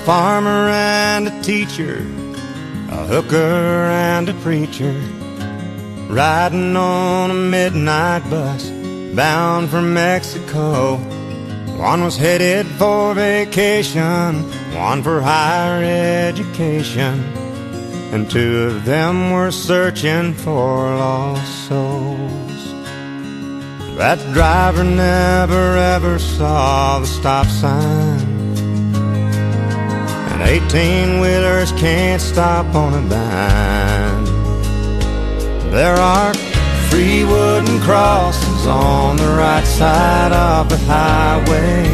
farmer and a teacher, a hooker and a preacher, riding on a midnight bus bound for Mexico. One was headed for vacation, one for higher education, and two of them were searching for lost souls. That driver never ever saw the stop sign, and 18-wheelers can't stop on a dime. There are 3 wooden crosses on the right side of the highway.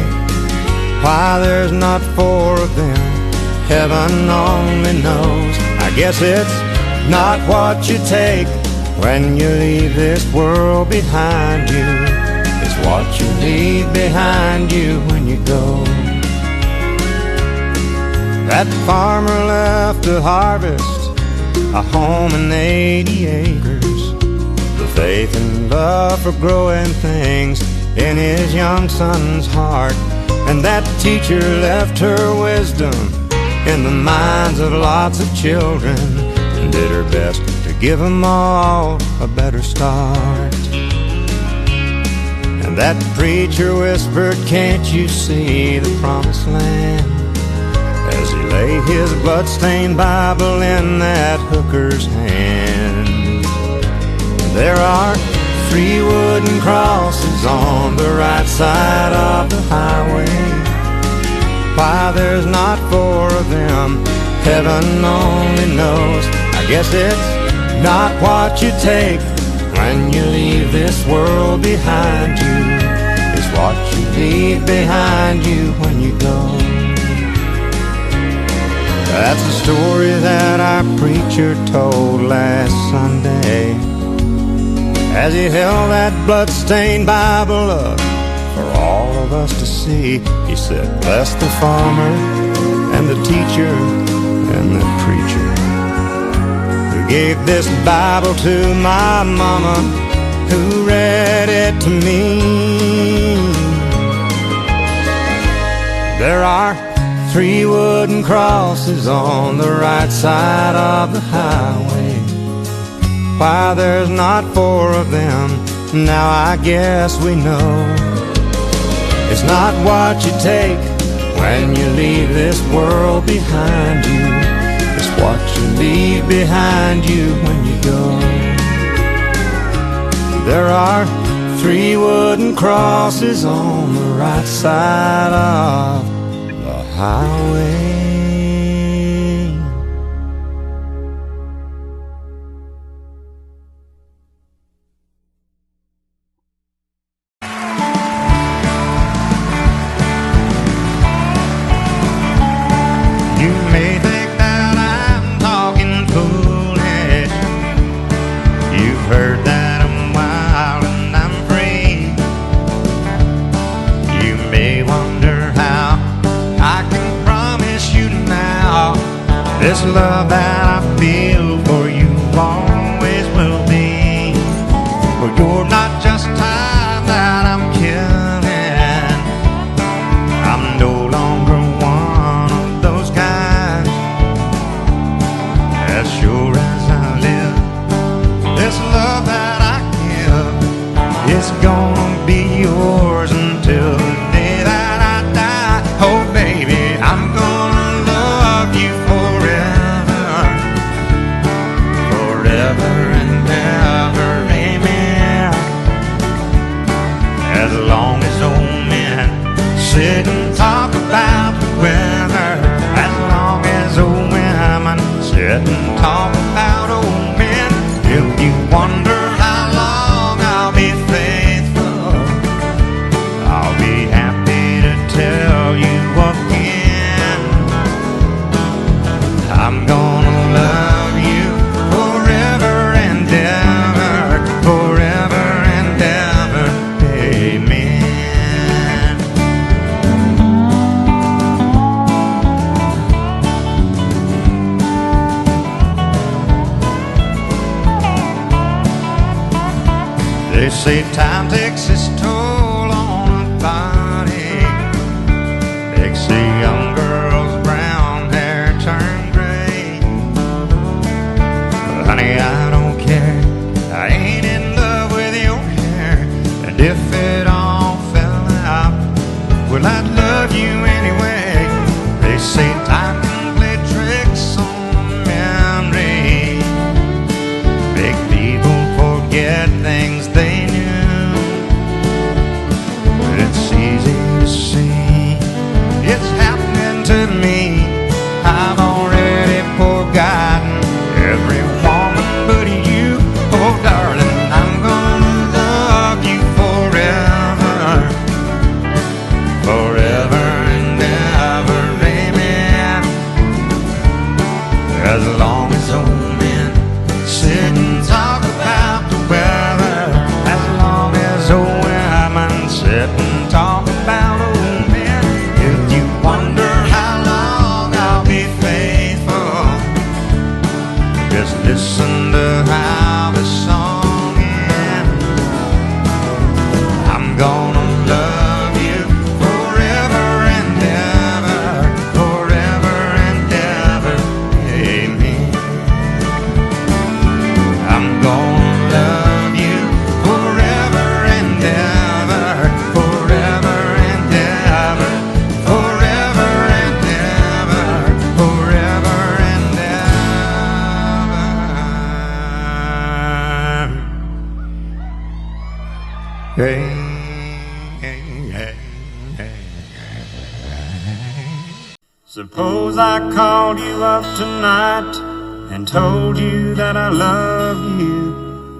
Why there's not 4 of them, heaven only knows. I guess it's not what you take when you leave this world behind you. It's what you leave behind you when you go. That farmer left to harvest a home and 80 acres, the faith and love for growing things in his young son's heart. And that teacher left her wisdom in the minds of lots of children, and did her best to give them all a better start. And that preacher whispered, "Can't you see the promised land?" as he lay his blood-stained Bible in that hooker's hand. There are 3 wooden crosses on the right side of the highway. Why there's not 4 of them, heaven only knows. I guess it's not what you take when you leave this world behind you. It's what you leave behind you when you go. That's the story that our preacher told last Sunday as he held that blood-stained Bible up for all of us to see. He said, "Bless the farmer and the teacher and the preacher who gave this Bible to my mama, who read it to me." There are 3 wooden crosses on the right side of the highway. Why there's not 4 of them, now I guess we know. It's not what you take when you leave this world behind you. It's what you leave behind you when you go. There are 3 wooden crosses on the right side of the highway. You may think that I'm talking foolish. You've heard that I'm wild and I'm free. You may wonder how I can promise you now this love that I feel for you always will be. For you're not just time that I'm killing. I'm no longer one of those guys. As sure as I live, this love that I give is gonna be yours until the day that I die. Oh baby, I'm gonna love you forever, forever and ever, amen. As long as old men sit and talk about the weather, as long as old women sit and talk about old men, if you wonder how long I'll be faithful, I'll be happy to tell you again. I'm gonna love you forever and ever, forever and ever, amen. They say time takes its toll on a body, makes a young girl's brown As long as old men sit and talk about the weather, as long as old women sit and talk about old men, if you wonder how long I'll be faithful, just listen to how this song ends. I'm gonna love you forever and ever, forever and ever, amen. I'm gonna love you forever and ever, forever and ever, forever and ever, forever and ever. Hey, hey, hey, hey. Suppose I called you up tonight and told you that I love you,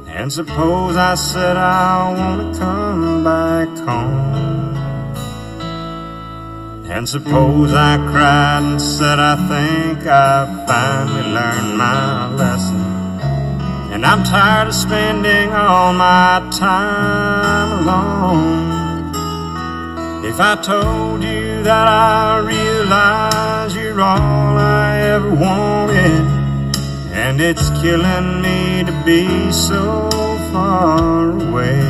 and suppose I said I wanna come back home, and suppose I cried and said I think I finally learned my lesson, and I'm tired of spending all my time alone. If I told you that I realize you're all I ever wanted, and it's killing me to be so far away,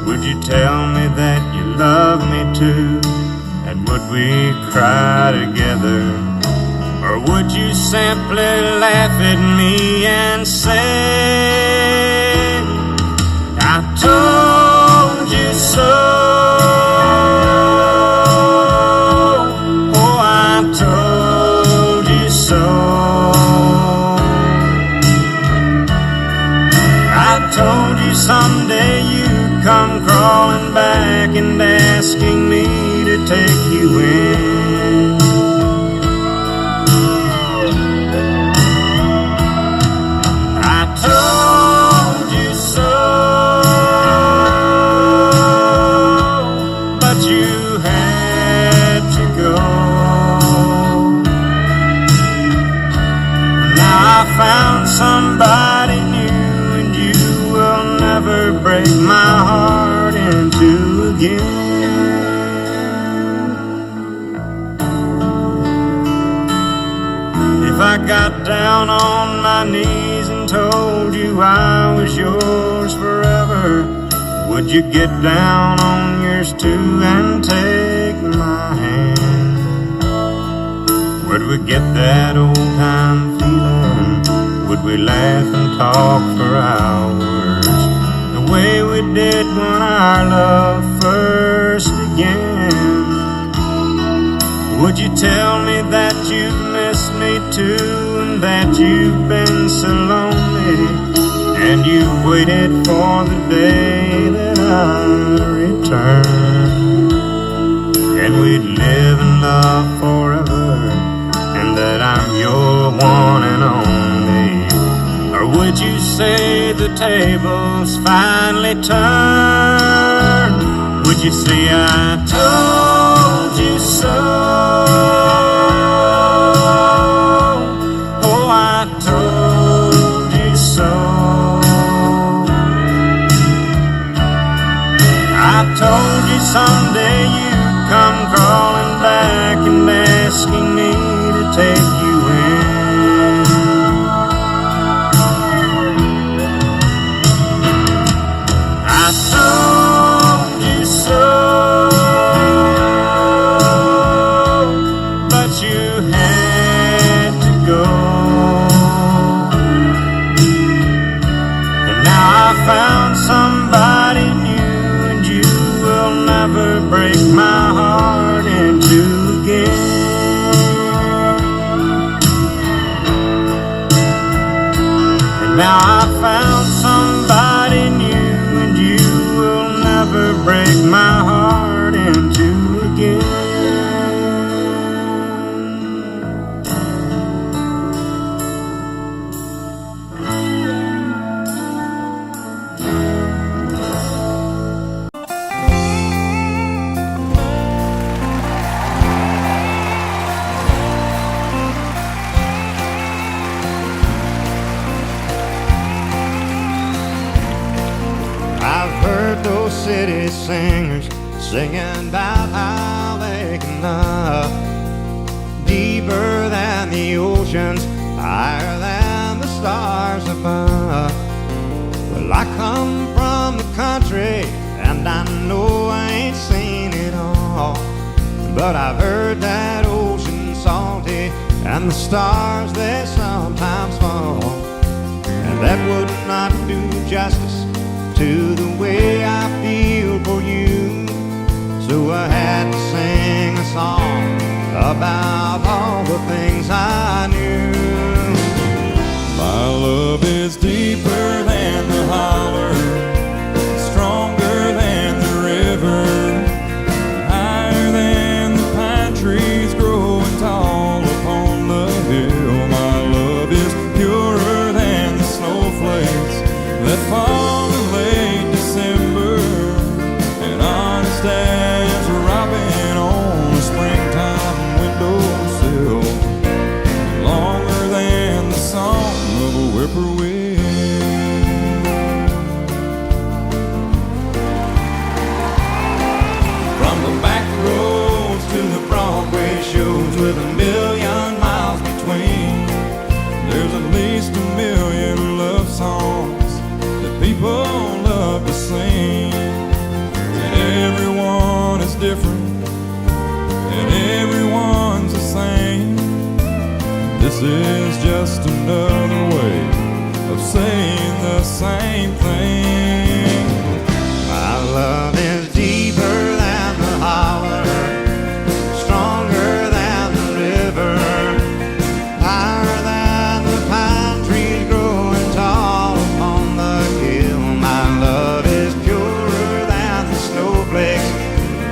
would you tell me that you love me too? And would we cry together? Or would you simply laugh at me and say, I told you so? Oh, I told you so. I told you someday you'd come crawling back and asking me to take you in. I told you so, but you had to go. Now I found somebody new, and you will never break my heart in two again. If I got down on my knees and told you I was yours forever, would you get down on yours too and take my hand? Would we get that old time feeling? Would we laugh and talk for hours, the way we did when our love first began? Would you tell me that you miss me too, and that you've been so lonely, and you waited for the day that I return, and we'd live in love forever, and that I'm your one and only? Or would you say the tables finally turned? Would you say I told you so? Oh, I told you so. I told you someday you'd come crawling back and asking me to take you in. I told you so, but you had to go. And now I found somebody new, and you will never break my heart in two again. And now I found somebody new, and you will never break my heart in two again. city singers singing about how they can love deeper than the oceans, higher than the stars above. Well, I come from the country, and I know I ain't seen it all, but I've heard that ocean's salty and the stars they sometimes fall, and that would not do justice to the way I feel for you. So I had to sing a song about all the things I knew. My love is deeper than the holler, stronger than the river, higher than the pine trees growing tall upon the hill. My love is purer than the snowflakes that fall in late December, and honest as a robin on a springtime windowsill, longer than the song of a whippoorwill. From the back roads to the Broadway shows with a million miles between, there's at least a million love songs that people love to sing. And everyone is different, and everyone's the same. This is just another way of saying the same thing. My love is deeper than the holler, stronger than the river, higher than the pine trees growing tall upon the hill. My love is purer than the snowflakes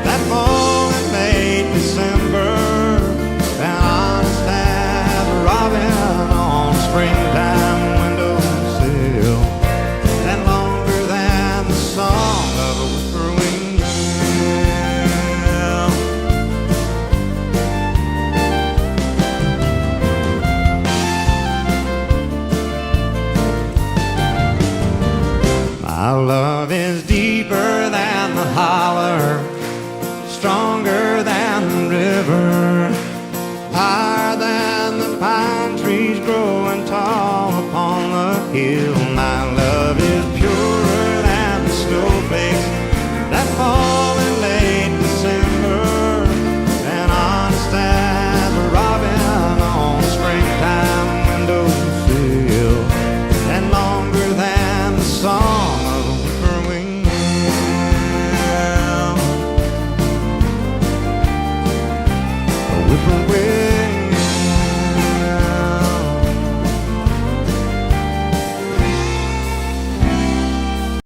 that fall in late December, and honest as a robin on a springtime windowsill, and longer than the song of a whippoorwill. My love is deeper than the holler, stronger than the river, higher than the pine trees growing tall upon the hill. My love is purer than the snowflakes that fall in late December, and honest as a robin on a springtime windowsill, and longer than the song of a whippoorwill. A whippoorwill.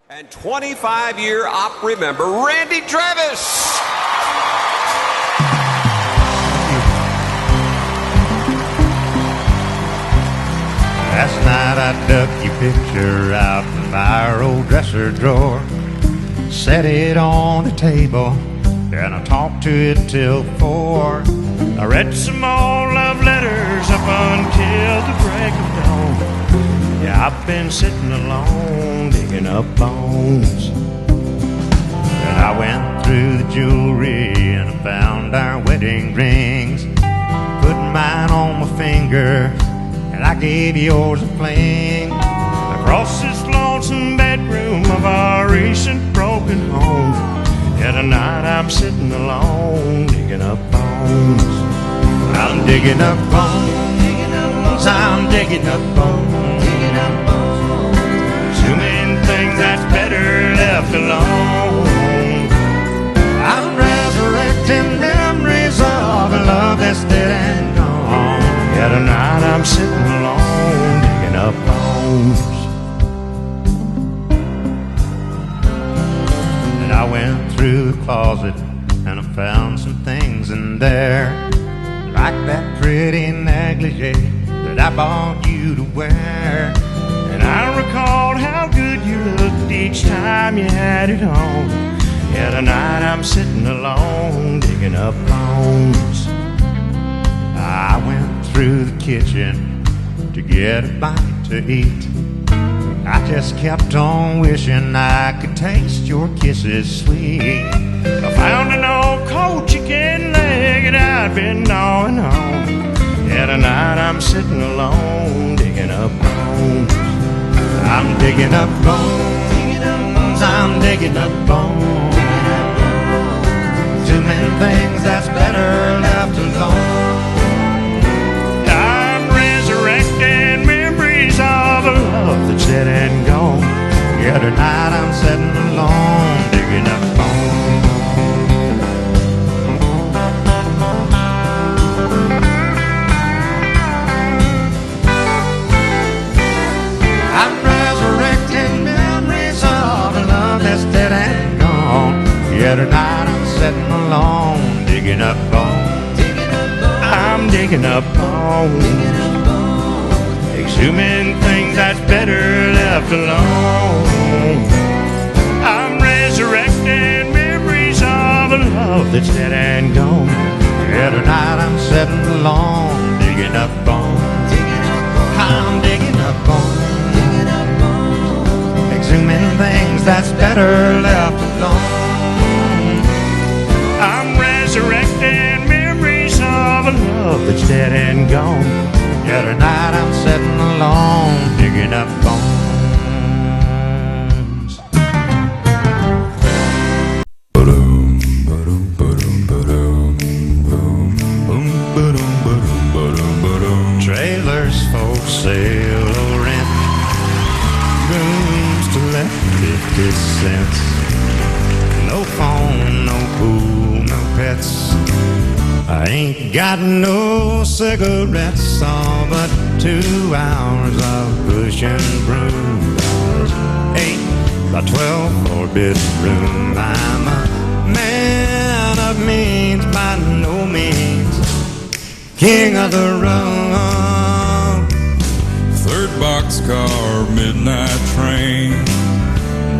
And 25-year opera member Randy Travis. Last night I dug your picture out from our old dresser drawer, set it on the table, and I talked to it till 4. I read some old love letters up until the break of dawn. Yeah, I've been sitting alone, digging up bones. And I went through the jewelry and I found our wedding rings, put mine on my finger, and I gave yours a fling. Across this lonesome bedroom of our recent broken home, yeah, tonight I'm sitting alone, digging up bones. I'm digging up bones, I'm digging up bones, too many things that's better left alone. I'm resurrecting memories of a love that's dead and gone. Yeah, tonight I'm sitting alone, digging up bones. And I went through the closet and I found some things in there, like that pretty negligee that I bought you to wear. And I recalled how good you looked each time you had it on. Yeah, tonight I'm sitting alone, digging up bones. I went through the kitchen to get a bite to eat, I just kept on wishing I could taste your kisses sweet. I found an old cold chicken leg that I'd been gnawing on. Yeah, tonight I'm sitting alone, digging up bones. I'm digging up bones, I'm digging up bones. Too many things that's better left alone. I'm resurrecting memories of a love that's dead and gone. Yeah, tonight I'm sitting alone, digging up bones. I'm resurrecting memories of a love that's dead and gone. Yeah, tonight I'm sitting alone, digging up bones. I'm digging up bones, exhuming things that's better left alone. I'm resurrecting memories of a love that's dead and gone. Yeah, tonight I'm sitting alone, digging up bones. I'm digging up bones, exhuming things that's better left alone. I'm resurrecting memories of a love that's dead and gone. Yeah, tonight I'm sitting alone, digging up bones. Trailers for sale or rent, rooms to let 50 cents. No phone, no pool, no pets. I ain't got no cigarettes, all but 2 hours of pushing broom. 8 by 12 4-bedroom. I'm a man of means, by no means king of the road. 3rd boxcar, midnight train,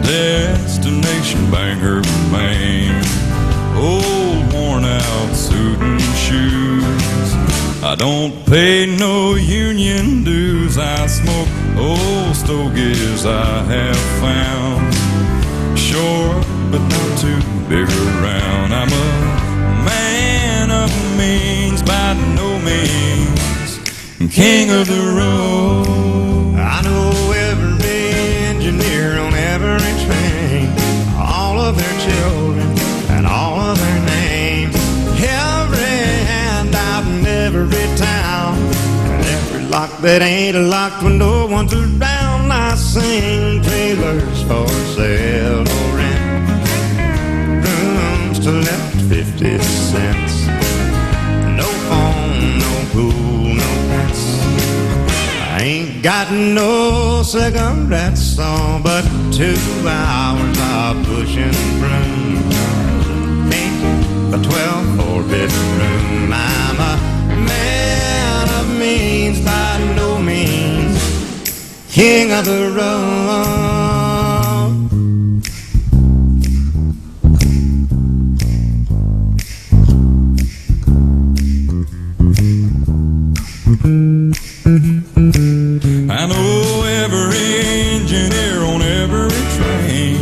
destination Bangor, Maine. Old worn out suit and shoes. I don't pay no union dues. I smoke old stogies I have found. Short but not too big around. I'm a man of means, by no means king of the road. I know every engineer on every train, all of their children and all of their names. Every handout in every town, and every lock that ain't locked when no one's around. I sing trailers for sale or rent, rooms to let 50 cents. No phone, no pool, no pets. I ain't got no cigarettes, all but 2 hours of pushing broom. 8 by 12 4-bedroom. I'm a man of means, by no means king of the road. I know every engineer on every train,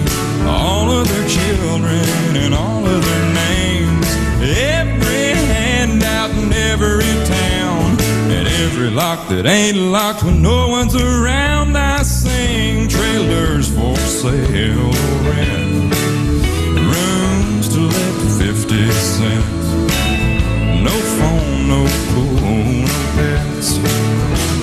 all of their children and all of their names. Every handout in every town, and every lock that ain't locked when no one's around. I sing trailers for sale or rent, rooms to let 50 cents. No phone, no pool, no pets.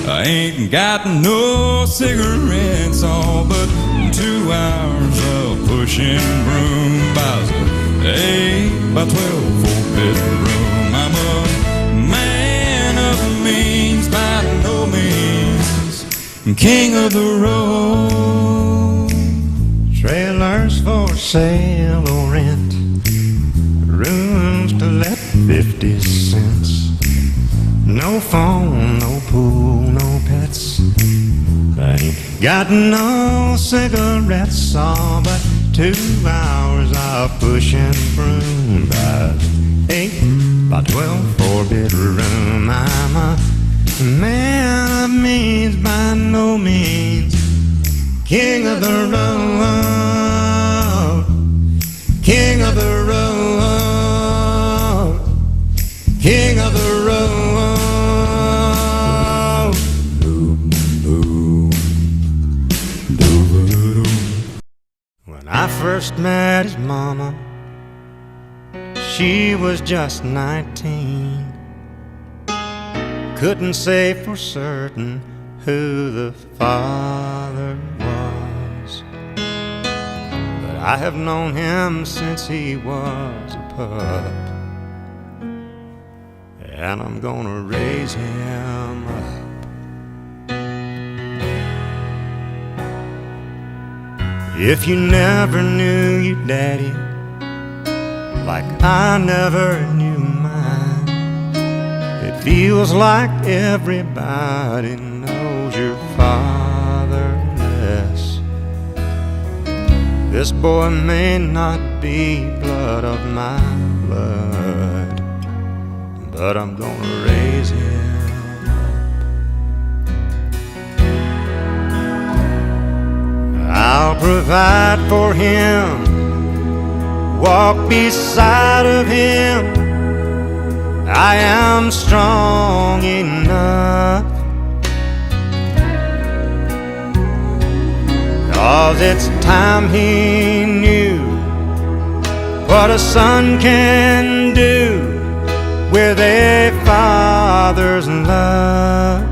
I ain't got no cigarettes, all but 2 hours of pushing broom. Buys a 8 by 12 4-bedroom. I'm a man of means, by no means king of the road. Trailers for sale or rent, rooms to let 50 cents. No phone, no pool, no pets. I ain't got no cigarettes, all but 2 hours of pushing broom. By 8 by 12 4-bedroom. I'm a man of means, by no means king of the road, king of the road, king of the road. When I first met his mama, she was just 19. Couldn't say for certain who the father was, but I have known him since he was a pup, and I'm gonna raise him up. If you never knew your daddy like I never knew mine, it feels like everybody knows your father less. This boy may not be blood of my blood, but I'm gonna raise him up. I'll provide for him, walk beside of him. I am strong enough, 'cause it's time he knew what a son can do with a father's love.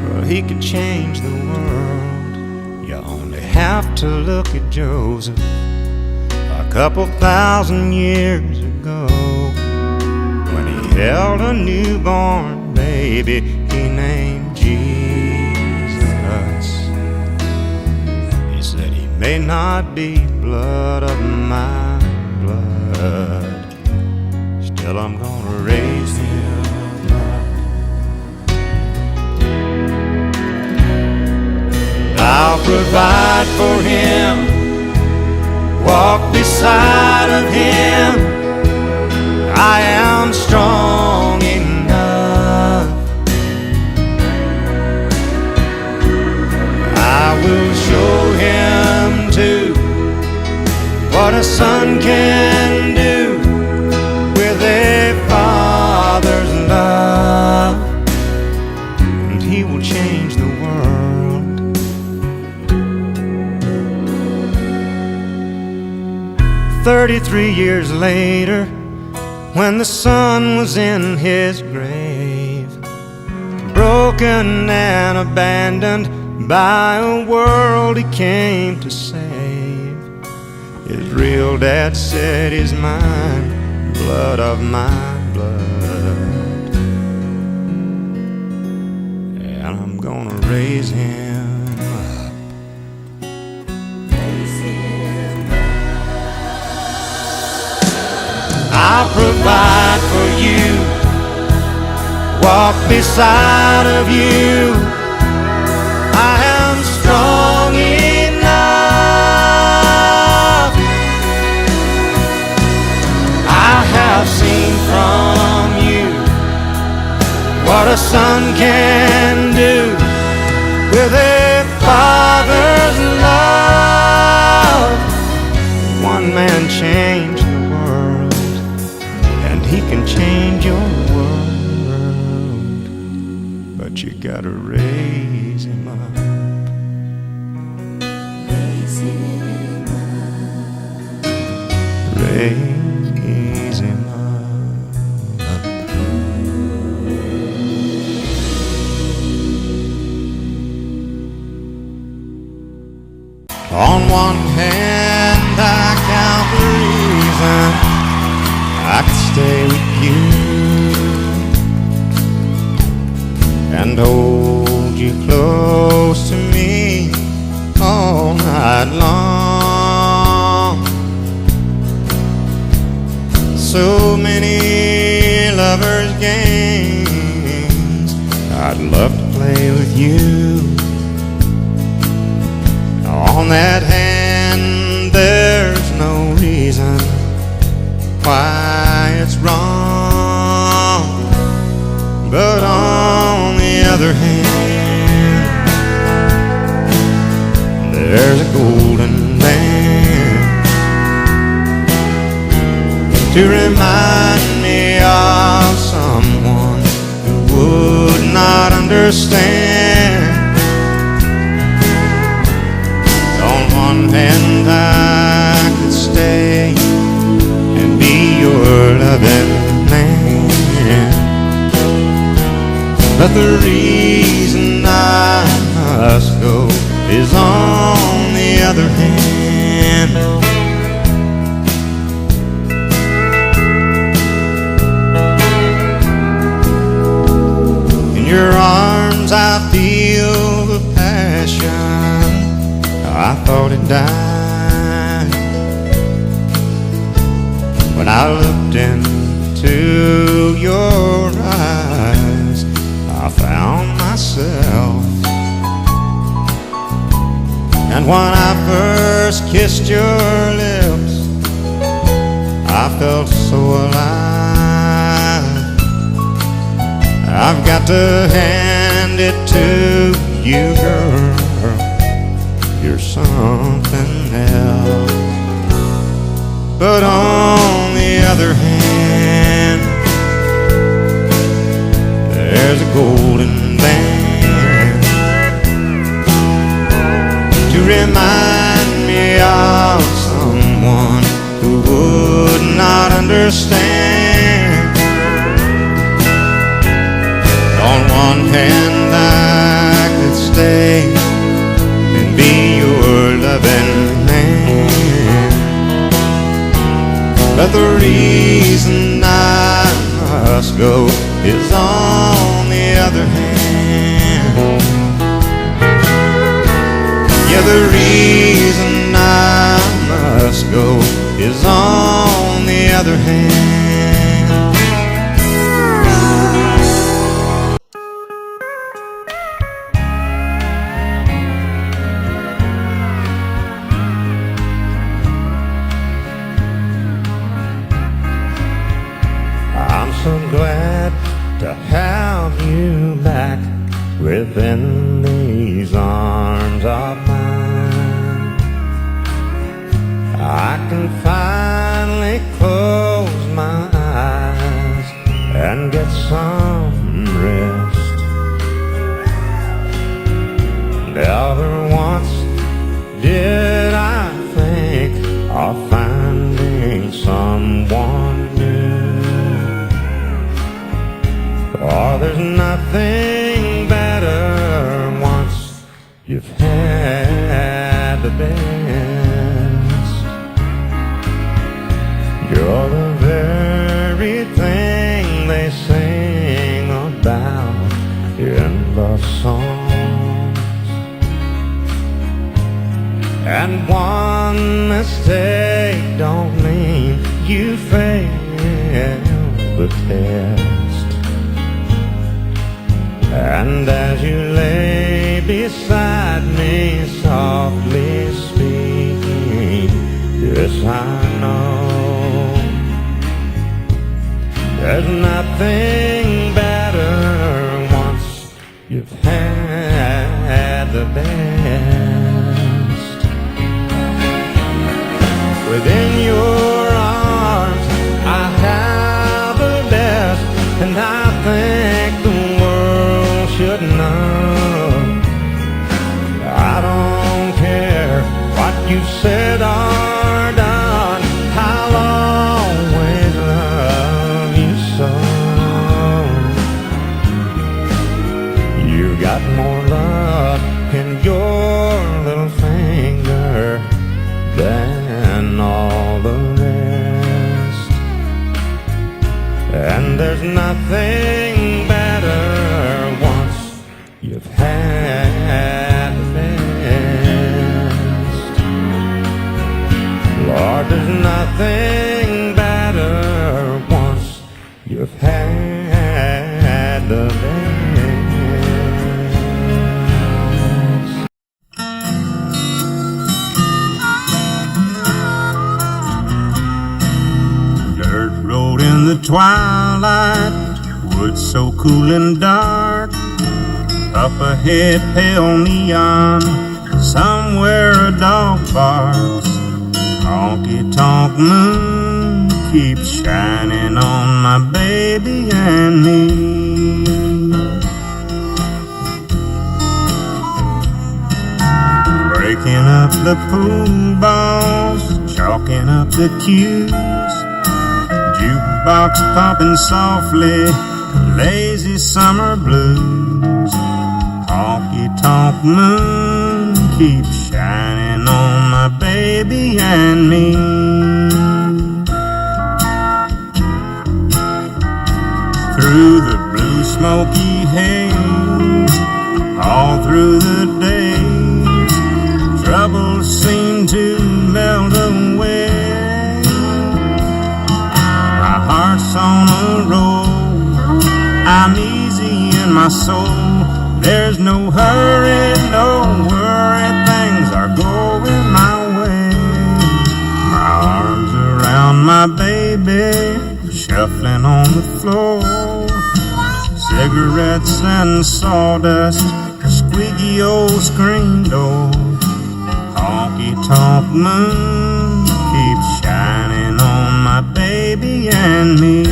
Well, he could change the world. You only have to look at Joseph a couple thousand years ago, when he held a newborn baby he named Jesus. He said he may not be blood of my blood, still I'm gonna raise him up. I'll provide for him, walk beside of him. I am strong enough. I will show him too what a son can do with a father's love, and he will change the world. 33 years later, when the son was in his grave, broken and abandoned by a world he came to save, his real dad said, "He's mine, blood of my blood," and I'm gonna raise him up. I'll provide for you, walk beside of you. I am strong enough. I have seen from you what a son can do with a father's love. One man changed the world, and he can change your world, but you gotta raise him up. Raise him up. Raise him up. On one hand, I count the reason I could stay with you and hold you close to me all night long. So many lovers' games I'd love to play with you. On that hand, there's no reason why it's wrong, but on the other hand, to remind me of someone who would not understand. On one hand I could stay and be your loving man, but the reason I must go is on the other hand. In your arms I feel the passion I thought it died. When I looked into your eyes, I found myself. And when I first kissed your lips, I felt so alive. I've got to hand it to you, girl, you're something else. But on the other hand, there's a golden band to remind me of someone who would not understand. On one hand I could stay and be your loving man, but the reason I must go is on the other hand. Yeah, the reason I must go is on the other hand. I'm so glad to have you back within these arms of mine. I can finally close my eyes and get some rest. Never once did I think of finding someone new. Oh, there's nothing better once you've had the best. You're the very thing they sing about in the songs. And one mistake don't mean you failed the test. And as you lay beside me, softly speaking, yes, I know there's nothing better once you've had the best. Within your arms I have the best, and I think the world should know. I don't care what you said or done, I'll always love you so. You got more love in your little finger than all the rest. And there's nothing better once you've had the best. Lord, there's nothing better once you've had the best. Dirt road in the twilight, woods so cool and dark. Up ahead, pale neon, somewhere a dog barks. Honky tonk moon keeps shining on my baby and me. Breaking up the pool balls, chalking up the cues, jukebox pumping softly, lazy summer blues. Honky-tonk moon keeps shining on my baby and me. Through the blue smoky haze, all through the day, troubles seem to melt away. My heart's on a roll, I'm easy in my soul. There's no hurry, no worry, things are going my way. My arms around my baby, shuffling on the floor. Cigarettes and sawdust, squeaky old screen door. Honky-tonk moon keeps shining on my baby and me.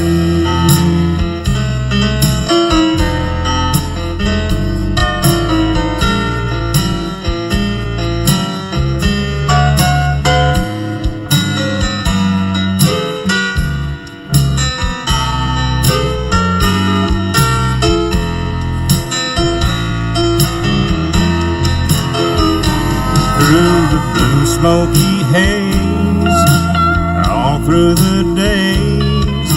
Through the blue smoky haze, all through the days,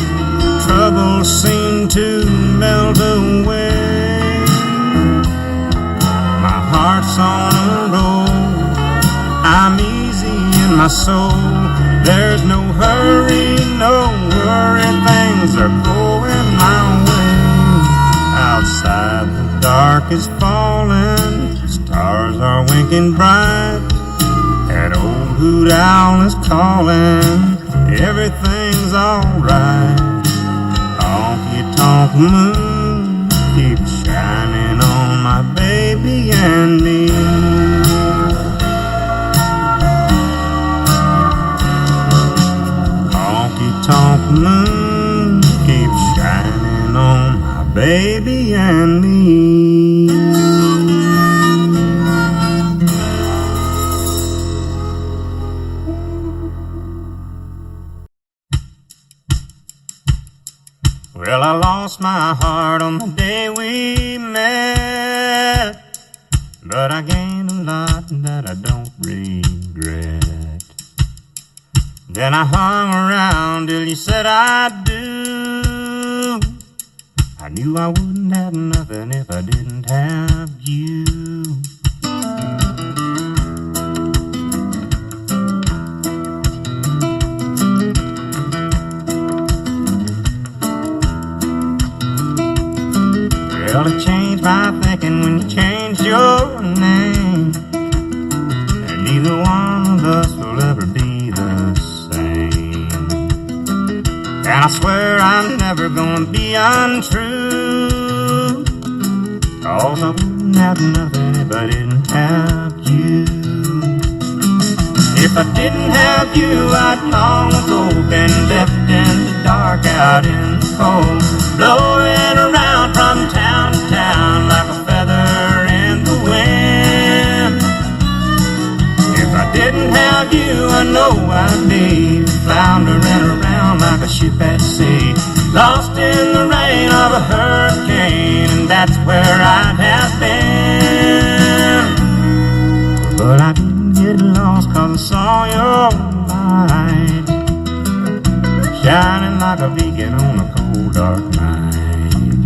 troubles seem to melt away. My heart's on a roll, I'm easy in my soul. There's no hurry, no worry, things are going my way. Outside the dark is falling, stars are winking bright. That old hoot owl is calling, everything's alright. Honky-tonk moon keeps shining on my baby and me. Honky-tonk moon keeps shining on my baby and me. Well, I lost my heart on the day we met, but I gained a lot that I don't regret. Then I hung around till you said I do. I knew I wouldn't have nothing if I didn't have you. Well, it changed my thinking when you changed your name, and neither one of us will ever be the same. And I swear I'm never gonna be untrue, 'cause I wouldn't have nothing if I didn't have you. If I didn't have you, I'd long ago been left in the dark out in the cold, blowing around from town to town like a feather in the wind. If I didn't have you, I know I'd be floundering around like a ship at sea, lost in the rain of a hurricane, and that's where I'd have been. But I didn't get lost 'cause I saw your light shining like a beacon on a cold dark night.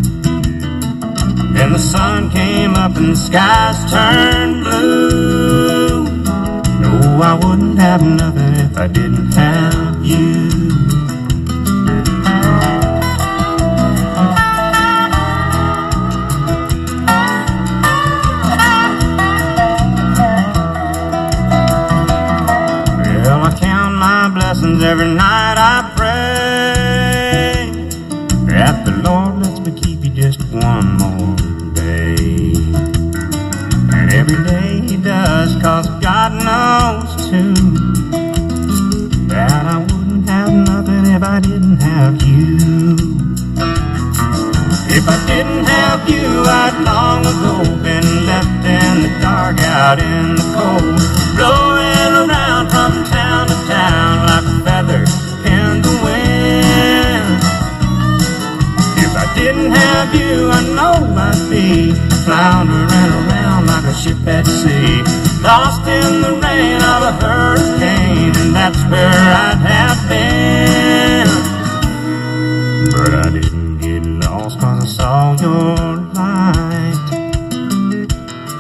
Then the sun came up and the skies turned blue. No, I wouldn't have nothing if I didn't have you. Well, I count my blessings every night I pray that the Lord lets me keep you just one more day. And every day He does, 'cause God knows too that I wouldn't have out in the cold, blowing around from town to town like a feather in the wind. If I didn't have you, I know I'd be floundering around like a ship at sea, lost in the rain of a hurricane, and that's where I'd have been. But I didn't get lost 'cause I saw your light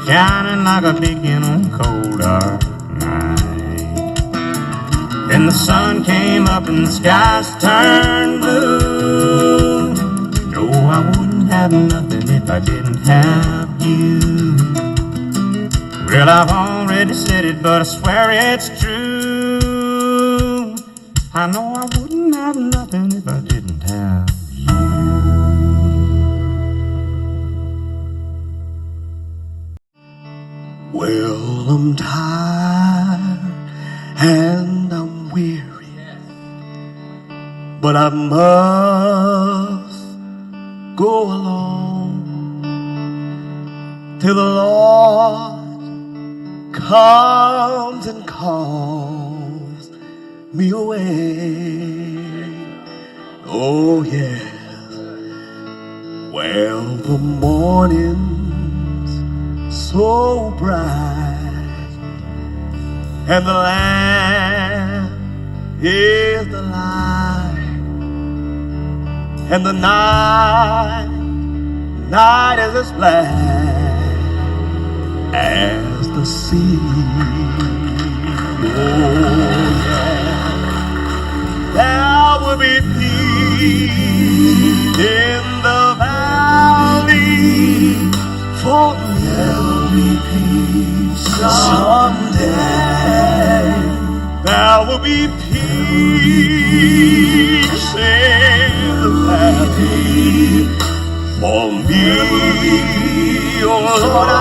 shining like a beacon on a cold dark night. Then the sun came up and the skies turned blue. No, I wouldn't have nothing if I didn't have you. Well, I've already said it, but I swear it's true. I know I wouldn't have nothing if I didn't have you. Well, I'm tired and I'm weary, but I must go along till the Lord comes and calls me away. Oh yes, well the morning's so bright and the land is the light, and the night is as black as the sea. Oh yeah, there will be peace in the valley, for there will be peace someday. There will be peace in the valley for me. Oh Lord, I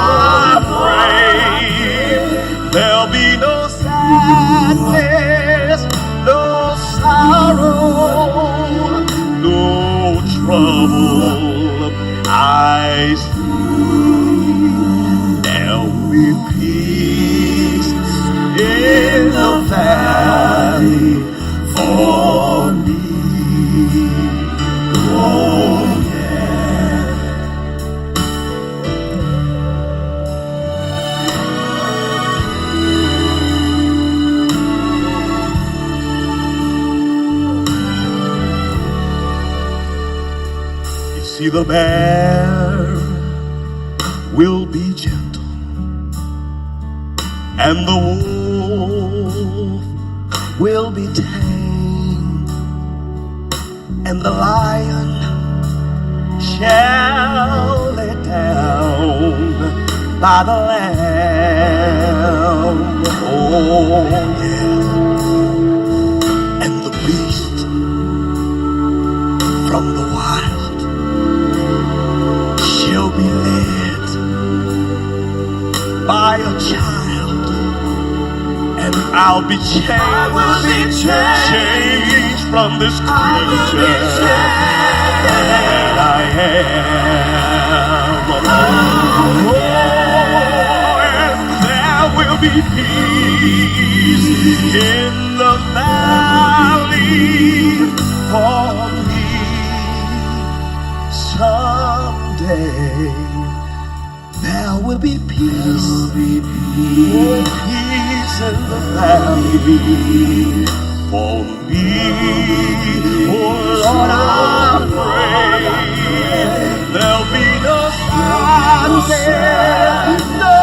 pray there'll be no sadness, no sorrow, no trouble. I see there'll be peace in the valley for me. Oh yeah. You see, the bear will be gentle, and the wolf will be tame, and the lion shall lay down by the lamb. Oh yes, and the beast from the wild shall be led by a child, and I'll be changed, changed from this creature that I am. Oh, and there will be peace in the valley for me someday. There will be peace, oh, peace in the valley for me. Oh Lord, I pray there'll be no sadness, no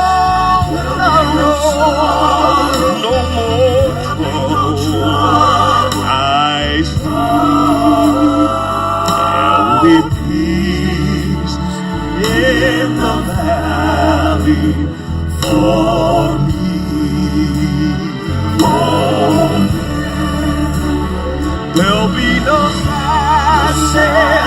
sorrow, no more trouble. I see there'll be peace in the valley for me. Oh, there'll be no sadness.